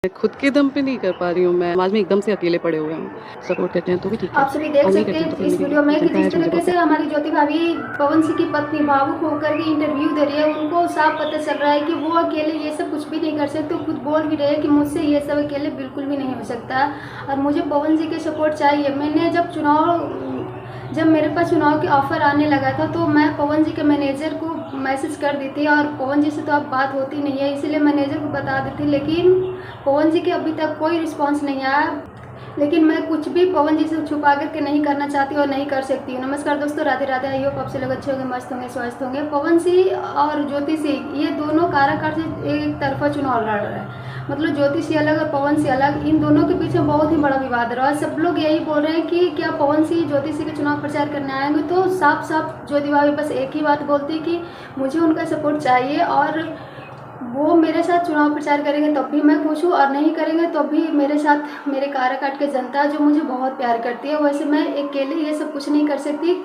मैं खुद के दम पे नहीं कर पा रही हूँ, मैं समाज में एकदम से अकेले पड़े हुए हैं। सपोर्ट करते हैं तो भी ठीक है आप सभी देख और नहीं सकते करते हैं तो हैं फिर इस मेरी वीडियो में कि जनता है जिस जो मुझे तरीके बहुत से हमारी ज्योति भाभी पवन सिंह की पत्नी भावुक होकर के इंटरव्यू दे रही है, उनको साफ पता चल रहा है कि वो अकेले ये सब कुछ भी नहीं कर सकते। खुद बोल भी रहे हैं कि मुझसे ये सब अकेले बिल्कुल भी नहीं हो सकता और मुझे पवन सिंह के सपोर्ट चाहिए। मैंने जब मेरे पास चुनाव के ऑफर आने लगा था तो मैं पवन जी के मैनेजर को मैसेज कर दी थी और पवन जी से तो अब बात होती नहीं है, इसलिए मैनेजर को बता दी थी, लेकिन पवन जी के अभी तक कोई रिस्पांस नहीं आया। लेकिन मैं कुछ भी पवन जी से छुपा करके नहीं करना चाहती और नहीं कर सकती हूँ। नमस्कार दोस्तों, राधे राधे। आई होप आप से लोग अच्छे होंगे, मस्त होंगे, स्वस्थ होंगे। पवन सिंह और ज्योति सिंह ये दोनों काराकाट से एक तरफा चुनाव लड़ रहे हैं, मतलब ज्योति सिंह अलग और पवन सिंह अलग। इन दोनों के पीछे बहुत ही बड़ा विवाद रहा है। सब लोग यही बोल रहे हैं कि क्या पवन सिंह ज्योति सिंह के चुनाव प्रचार करने आएंगे, तो साफ साफ ज्योति भाभी बस एक ही बात बोलती है कि मुझे उनका सपोर्ट चाहिए और वो मेरे साथ चुनाव प्रचार करेंगे तब भी मैं खुश हूँ और नहीं करेंगे तब भी मेरे साथ मेरे काराकाट के जनता जो मुझे बहुत प्यार करती है। वैसे मैं अकेले ये सब कुछ नहीं कर सकती।